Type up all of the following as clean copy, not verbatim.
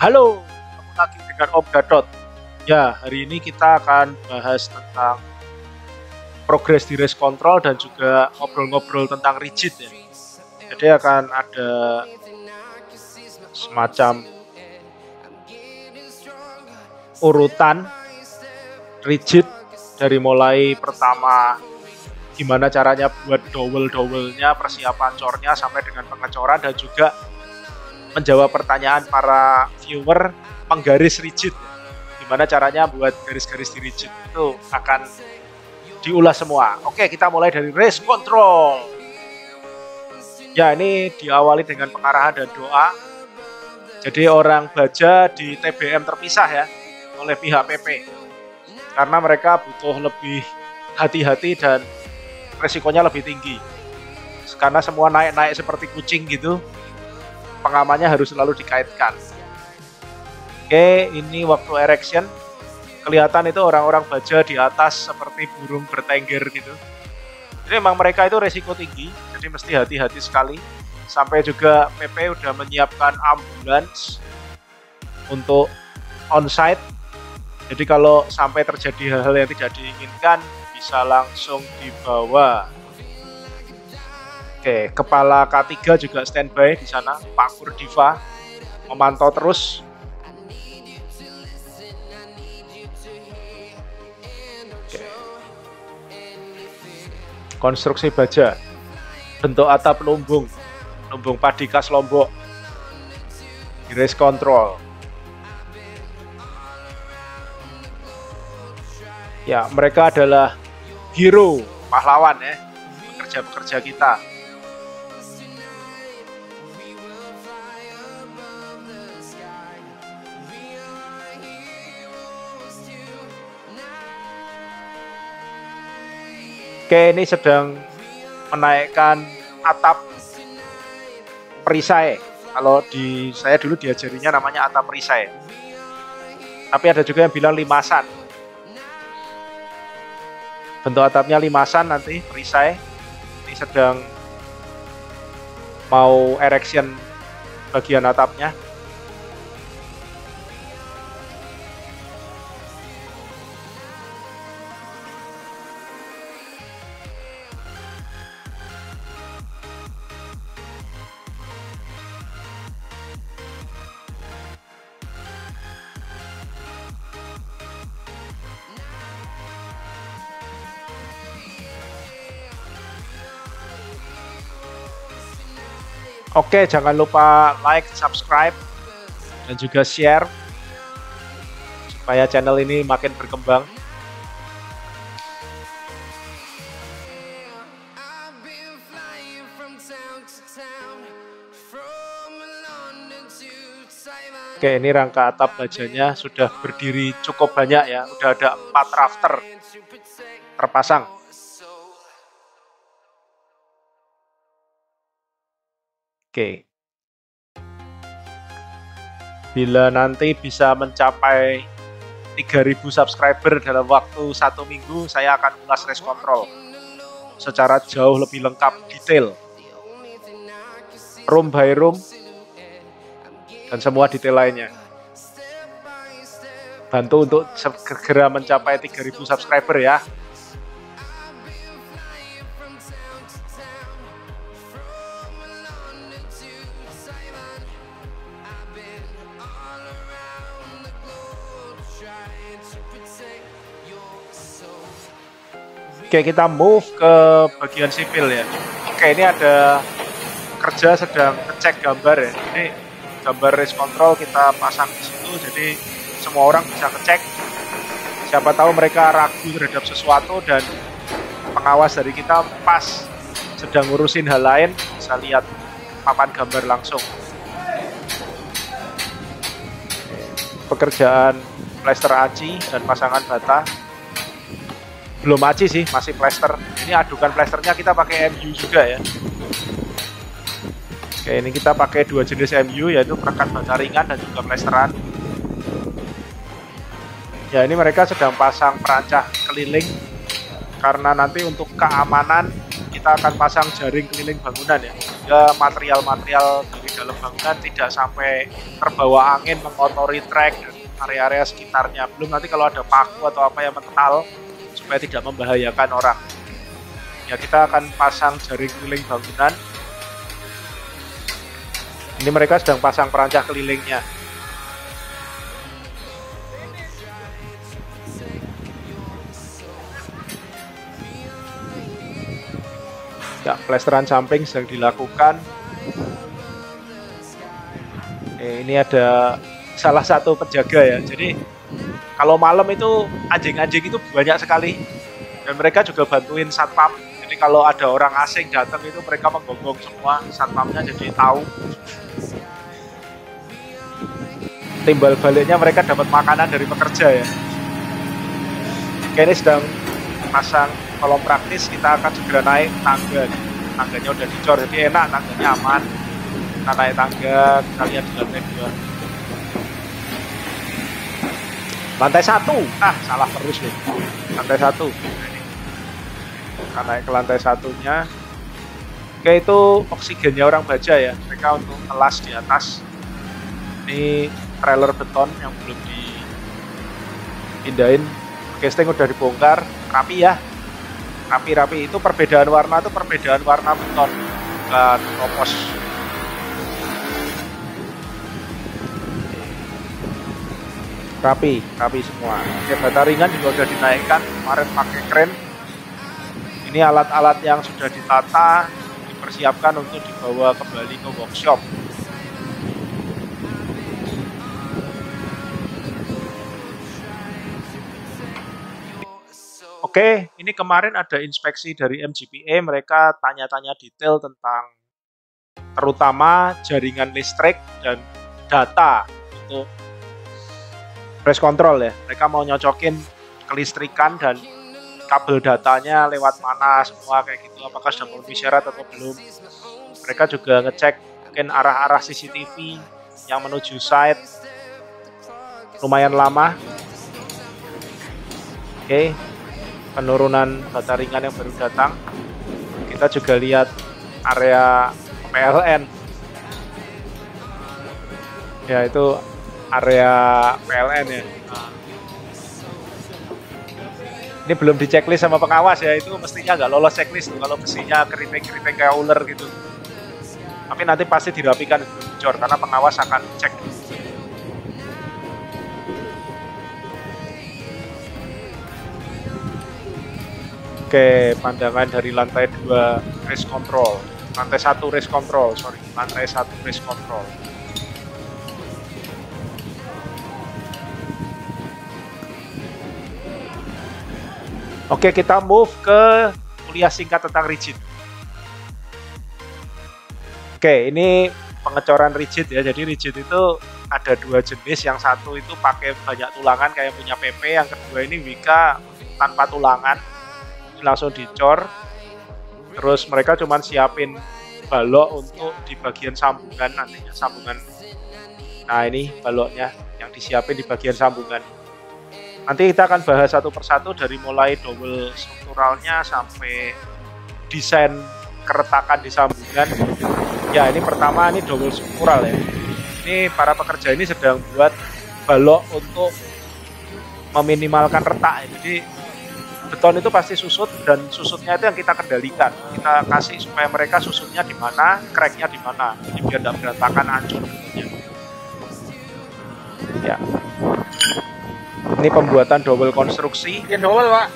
Halo, ketemu lagi dengan Om Gadot. Ya, hari ini kita akan bahas tentang progres di race control dan juga ngobrol-ngobrol tentang rigid ya. Jadi akan ada semacam urutan rigid dari mulai pertama gimana caranya buat dowel-dowelnya, persiapan cornya sampai dengan pengecoran dan juga menjawab pertanyaan para viewer penggaris rigid. Gimana caranya buat garis-garis di rigid itu akan diulas semua. Oke, kita mulai dari race control. Ya, ini diawali dengan pengarahan dan doa. Jadi orang baja di TBM terpisah ya oleh pihak PP. Karena mereka butuh lebih hati-hati dan resikonya lebih tinggi. Karena semua naik-naik seperti kucing gitu, pengamannya harus selalu dikaitkan. Oke, ini waktu erection. Kelihatan itu orang-orang baja di atas seperti burung bertengger gitu. Jadi memang mereka itu resiko tinggi, jadi mesti hati-hati sekali. Sampai juga PP udah menyiapkan ambulans untuk on-site. Jadi kalau sampai terjadi hal-hal yang tidak diinginkan, bisa langsung dibawa. Oke, kepala K3 juga standby di sana, Pak Kurdiva memantau terus. Oke. Konstruksi baja, bentuk atap lumbung padi khas Lombok, di race control. Ya, mereka adalah hero, pahlawan ya, pekerja-pekerja kita. Oke, ini sedang menaikkan atap perisai. Kalau di saya dulu diajarinya namanya atap perisai. Tapi ada juga yang bilang limasan. Bentuk atapnya limasan nanti perisai. Ini sedang mau erection bagian atapnya. Oke, jangan lupa like, subscribe, dan juga share supaya channel ini makin berkembang. Oke, ini rangka atap bajanya sudah berdiri cukup banyak ya, udah ada 4 rafter terpasang. Oke, bila nanti bisa mencapai 3.000 subscriber dalam waktu 1 minggu, saya akan ulas race control secara jauh lebih lengkap, detail, room by room, dan semua detail lainnya. Bantu untuk segera mencapai 3.000 subscriber ya. Oke, kita move ke bagian sipil ya. Oke, ini ada kerja sedang ngecek gambar ya. Ini gambar race control kita pasang di situ, jadi semua orang bisa ngecek. Siapa tahu mereka ragu terhadap sesuatu dan pengawas dari kita pas sedang ngurusin hal lain, bisa lihat papan gambar langsung. Pekerjaan plester aci dan pasangan bata. Belum aci sih, masih plester. Ini adukan plesternya kita pakai MU juga ya. Oke, ini kita pakai 2 jenis MU, yaitu perekat bata ringan dan juga plesteran. Ya, ini mereka sedang pasang perancah keliling karena nanti untuk keamanan kita akan pasang jaring keliling bangunan ya. Ya, material-material dari dalam bangunan tidak sampai terbawa angin mengotori trek dan area-area sekitarnya. Belum nanti kalau ada paku atau apa yang mental supaya tidak membahayakan orang. Ya, kita akan pasang jaring keliling bangunan. Ini mereka sedang pasang perancah kelilingnya. Ya, plesteran samping sedang dilakukan. Ini ada salah satu penjaga ya. Jadi kalau malam itu anjing-anjing itu banyak sekali dan mereka juga bantuin satpam. Jadi kalau ada orang asing datang itu mereka menggonggong semua, satpamnya jadi tahu. Timbal baliknya mereka dapat makanan dari pekerja ya. Oke, ini sedang pasang kolom praktis, kita akan segera naik tangga. Tangganya udah dicor, jadi enak, tangganya aman. Kita naik tangga, kita lihat di lantai 2. Lantai 1, salah terus nih. Lantai 1. Kita naik ke lantai 1-nya. Oke, itu oksigennya orang baja ya. Mereka untuk kelas di atas. Ini trailer beton yang belum dipindahin. Casting udah dibongkar, rapi ya. Rapi-rapi. Itu perbedaan warna beton, bukan kopos. Rapi semua. Oke, bata ringan juga udah dinaikkan kemarin pakai kren. Ini alat-alat yang sudah ditata, dipersiapkan untuk dibawa kembali ke workshop. Oke, ini kemarin ada inspeksi dari MGPA, mereka tanya-tanya detail tentang terutama jaringan listrik dan data untuk race control ya. Mereka mau nyocokin kelistrikan dan kabel datanya lewat mana semua kayak gitu, apakah sudah memenuhi syarat atau belum. Mereka juga ngecek mungkin arah-arah CCTV yang menuju site, lumayan lama. Oke, penurunan bata ringan yang baru datang. Kita juga lihat area PLN. Ya, itu area PLN ya. Ini belum di checklist sama pengawas ya, itu mestinya nggak lolos checklist tuh kalau besinya keriting-keriting kayak ular gitu. Tapi nanti pasti dirapikan dicor karena pengawas akan cek. Oke, pandangan dari lantai 2 race control. Lantai 1 race control, lantai 1 race control. Oke, kita move ke kuliah singkat tentang rigid. Oke, ini pengecoran rigid ya. Jadi rigid itu ada 2 jenis. Yang satu itu pakai banyak tulangan kayak punya PP. Yang kedua ini Wika tanpa tulangan. Ini langsung dicor. Terus mereka cuma siapin balok untuk di bagian sambungan nantinya. Sambungan. Nah, ini baloknya yang disiapin di bagian sambungan. Nanti kita akan bahas satu persatu dari mulai double strukturalnya sampai desain keretakan di sambungan. Ya, ini pertama ini double struktural ya. Ini para pekerja ini sedang buat balok untuk meminimalkan retak. Jadi beton itu pasti susut dan susutnya itu yang kita kendalikan. Kita kasih supaya mereka susutnya di mana, cracknya di mana. Jadi biar tidak berantakan, hancur betonnya. Ya. Ini pembuatan double konstruksi. Bikin double, Pak.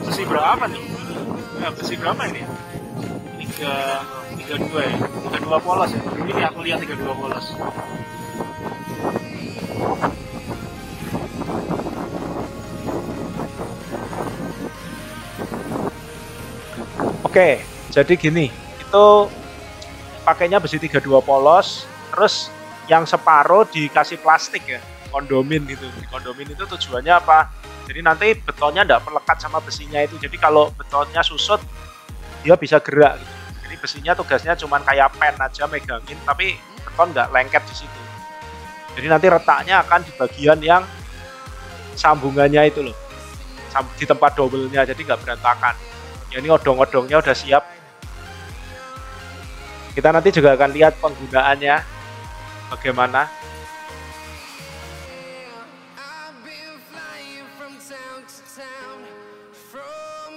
Besi berapa nih? Ya, besi berapa ini? 32 ya? 32 polos ya? Ini aku lihat 32 polos. Oke, jadi gini, itu pakainya besi 32 polos, terus yang separuh dikasih plastik ya, kondomin gitu. Di kondomin itu tujuannya apa? Jadi nanti betonnya tidak perlekat sama besinya itu. Jadi kalau betonnya susut, dia bisa gerak gitu. Jadi besinya tugasnya cuma kayak pen aja megangin, tapi beton nggak lengket di situ. Jadi nanti retaknya akan di bagian yang sambungannya itu loh, di tempat double-nya, jadi nggak berantakan. Ya, ini odong-odongnya udah siap. Kita nanti juga akan lihat penggunaannya bagaimana.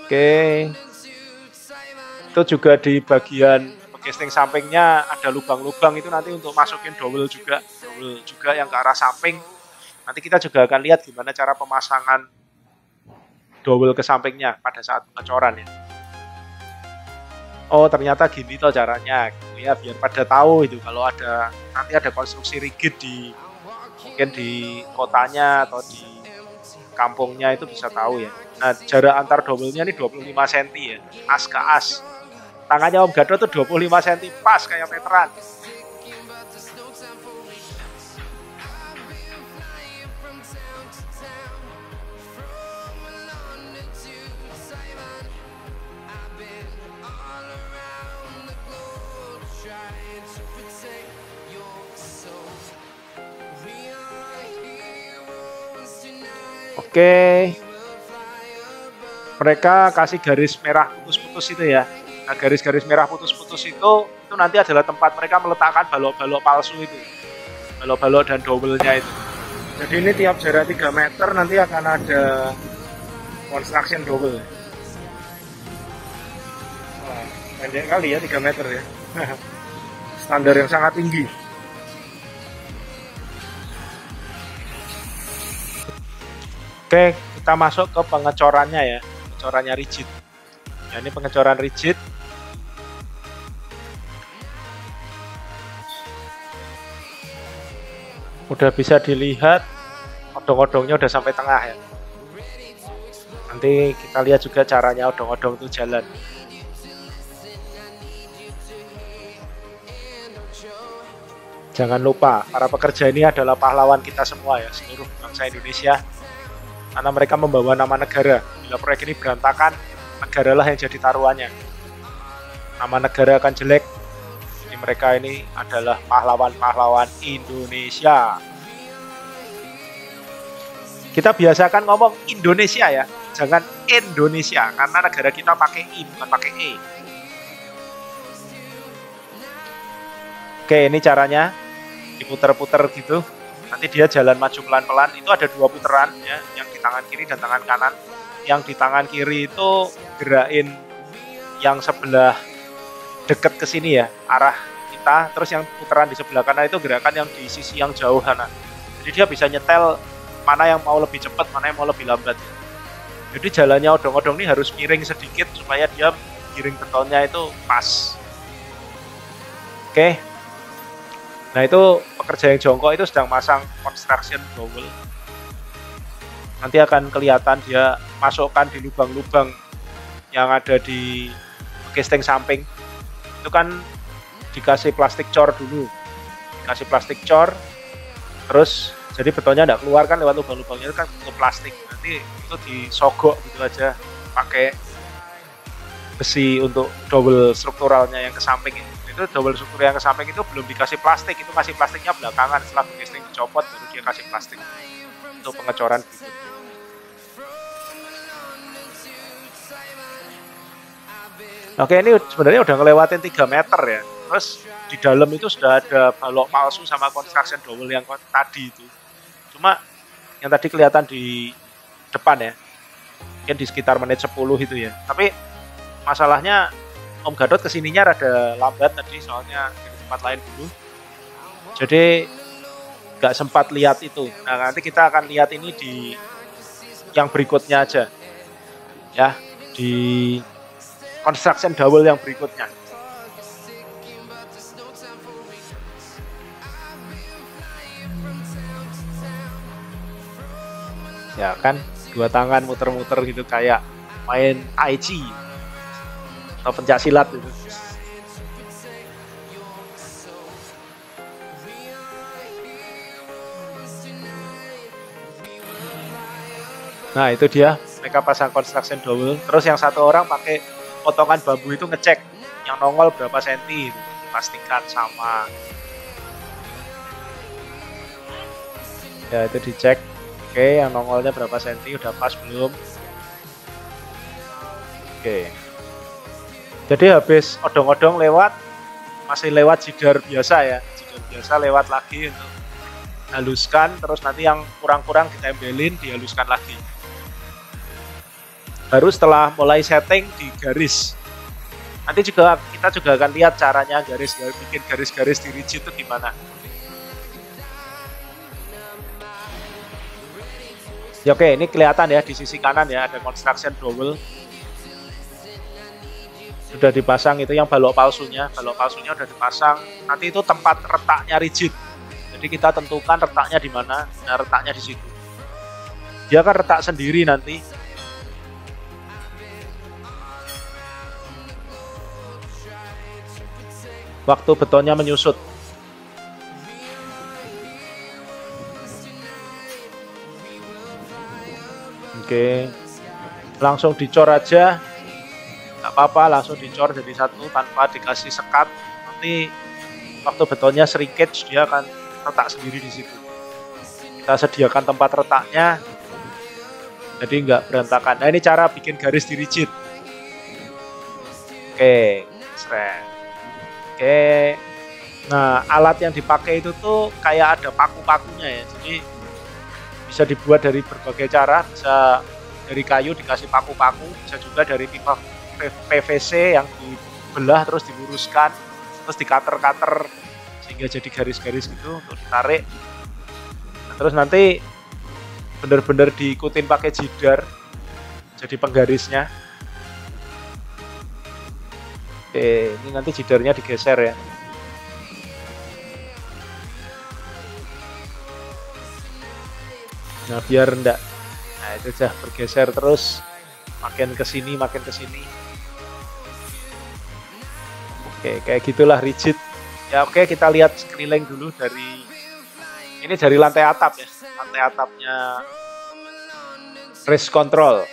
Oke, itu juga di bagian casting sampingnya ada lubang-lubang, itu nanti untuk masukin dowel juga yang ke arah samping. Nanti kita juga akan lihat gimana cara pemasangan dowel ke sampingnya pada saat pengecoran ya. Oh ternyata gini toh caranya, gitu ya, biar pada tahu itu kalau nanti ada konstruksi rigid mungkin di kotanya atau di kampungnya itu bisa tahu ya. Nah jarak antar dowelnya ini 25 cm ya, as ke as. Tangannya Om Gadot tuh 25 cm pas kayak meteran. Oke, mereka kasih garis merah putus-putus itu ya. Nah garis-garis merah putus-putus itu nanti adalah tempat mereka meletakkan balok-balok palsu itu, balok-balok dan dowelnya itu. Jadi ini tiap jarak 3 meter nanti akan ada construction dowel. Wah, pendek kali ya 3 meter ya. Standar yang sangat tinggi. Oke, kita masuk ke pengecorannya ya, pengecorannya rigid. Ya, ini pengecoran rigid. Udah bisa dilihat odong-odongnya udah sampai tengah ya. Nanti kita lihat juga caranya odong-odong itu jalan. Jangan lupa, para pekerja ini adalah pahlawan kita semua ya, seluruh bangsa Indonesia. Karena mereka membawa nama negara. Bila proyek ini berantakan, negaralah yang jadi taruhannya. Nama negara akan jelek. Jadi mereka ini adalah pahlawan-pahlawan Indonesia. Kita biasakan ngomong Indonesia ya, jangan Indonesia. Karena negara kita pakai I, bukan pakai E. Oke, ini caranya. Diputer-puter gitu. Nanti dia jalan maju pelan-pelan. Itu ada 2 putaran ya, yang di tangan kiri dan tangan kanan. Yang di tangan kiri itu gerakin yang sebelah deket ke sini ya, arah kita. Terus yang putaran di sebelah kanan itu gerakan yang di sisi yang jauh sana. Jadi dia bisa nyetel mana yang mau lebih cepat, mana yang mau lebih lambat. Jadi jalannya odong-odong ini harus miring sedikit supaya dia giring betonnya itu pas. Oke. Nah itu pekerja yang jongkok itu sedang masang construction dowel. Nanti akan kelihatan dia masukkan di lubang-lubang yang ada di casting samping. Itu kan dikasih plastik cor dulu. Dikasih plastik cor, terus jadi betonnya tidak keluar kan lewat lubang-lubangnya itu kan untuk plastik. Nanti itu disogok gitu aja pakai besi untuk dowel strukturalnya yang ke samping ini. Itu dowel struktur yang ke samping itu belum dikasih plastik, itu kasih plastiknya belakangan setelah casting dicopot baru dia kasih plastik untuk pengecoran berikutnya. Oke, ini sebenarnya udah ngelewatin 3 meter ya. Terus di dalam itu sudah ada balok palsu sama construction dowel yang tadi itu. Cuma yang tadi kelihatan di depan ya, mungkin di sekitar menit 10 itu ya. Tapi masalahnya Om Gadot kesininya rada lambat tadi soalnya di tempat lain dulu. Jadi nggak sempat lihat itu. Nah nanti kita akan lihat ini di yang berikutnya aja. Ya, di construction dowel yang berikutnya. Ya kan, 2 tangan muter-muter gitu kayak main Tai Chi atau pencak silat gitu. Nah itu dia, mereka pasang construction dowel. Terus yang satu orang pakai potongan bambu itu ngecek yang nongol berapa senti, pastikan sama. Ya itu dicek. Oke, yang nongolnya berapa senti, udah pas belum? Oke. Jadi habis odong-odong lewat, masih lewat jider biasa ya, jider biasa lewat lagi untuk haluskan, terus nanti yang kurang-kurang ditempelin, dihaluskan lagi. Baru setelah mulai setting di garis. Nanti kita juga akan lihat caranya bikin garis-garis di rigid itu gimana. Ya, oke, ini kelihatan ya di sisi kanan ya, ada construction dowel. Sudah dipasang itu yang balok palsunya udah dipasang. Nanti itu tempat retaknya rigid. Jadi kita tentukan retaknya di mana. Nah, retaknya di situ. Dia kan retak sendiri nanti. Waktu betonnya menyusut. Oke, langsung dicor aja, nggak apa-apa, langsung dicor jadi satu tanpa dikasih sekat. Nanti waktu betonnya shrinkage dia akan retak sendiri di situ. Kita sediakan tempat retaknya, jadi nggak berantakan. Nah, ini cara bikin garis di rigid. Oke, seret. Oke, nah alat yang dipakai itu tuh kayak ada paku-pakunya ya, jadi bisa dibuat dari berbagai cara, bisa dari kayu dikasih paku-paku, bisa juga dari pipa PVC yang dibelah terus diluruskan, terus dikater-kater sehingga jadi garis-garis gitu untuk ditarik. Nah, terus nanti bener-bener diikutin pakai jider jadi penggarisnya. Oke, ini nanti jidernya digeser ya. Nah, biar enggak, nah itu aja bergeser terus, makin ke sini. Oke, kayak gitulah rigid. Ya, oke, kita lihat sekeliling dulu ini dari lantai atap ya, lantai atapnya race control.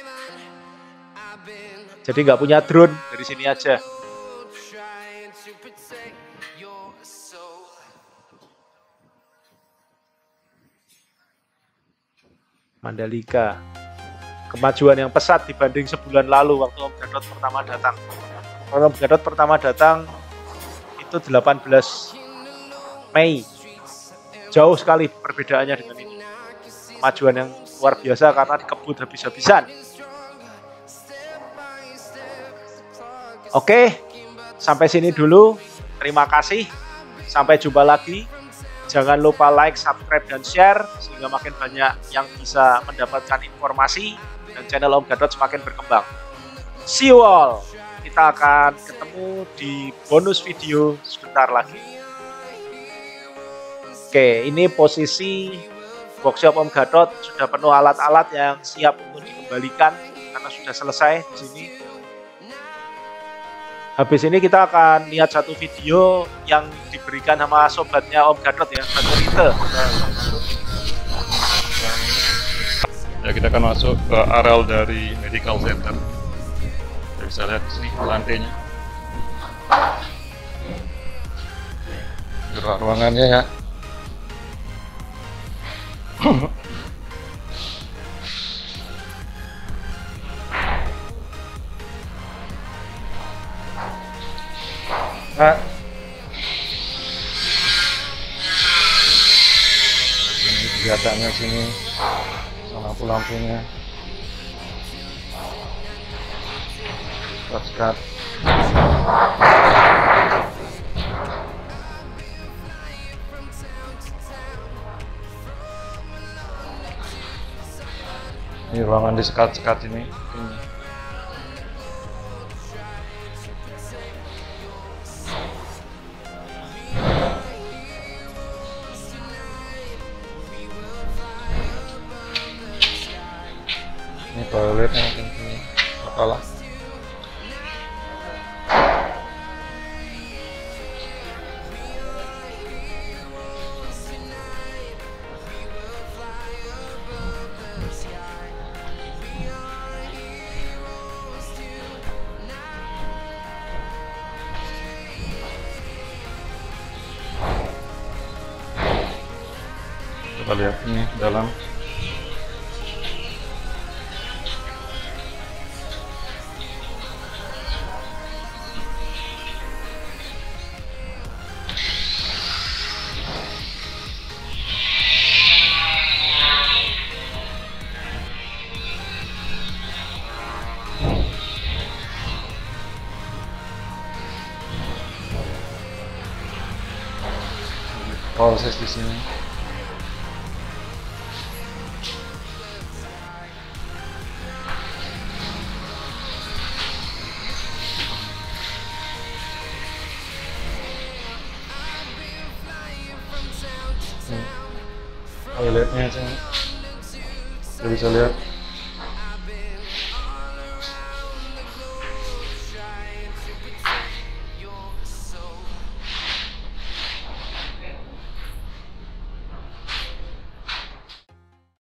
Jadi nggak punya drone, dari sini aja. Mandalika. Kemajuan yang pesat dibanding sebulan lalu waktu Om Gadot pertama datang. Kalau Om Gadot pertama datang itu 18 Mei. Jauh sekali perbedaannya dengan ini. Kemajuan yang luar biasa karena dikebut habis-habisan. Oke, sampai sini dulu. Terima kasih. Sampai jumpa lagi. Jangan lupa like, subscribe, dan share sehingga makin banyak yang bisa mendapatkan informasi dan channel Om Gadot semakin berkembang. See you all. Kita akan ketemu di bonus video sebentar lagi. Oke, ini posisi workshop Om Gadot sudah penuh alat-alat yang siap untuk dikembalikan karena sudah selesai di sini. Habis ini kita akan lihat satu video yang diberikan sama sobatnya Om Gadot ya, Batu Rite. Ya, kita akan masuk ke areal dari medical center. Kita bisa lihat di sini lantainya. Ruangannya ya. Nah, ini kegiatannya sini, lampu-lampunya, sekat. Ini ruangan di sekat-sekat ini. Ini toiletnya mungkin ini apalah. Kita lihat ini dalam. proses di sini. Toiletnya aja, kita bisa lihat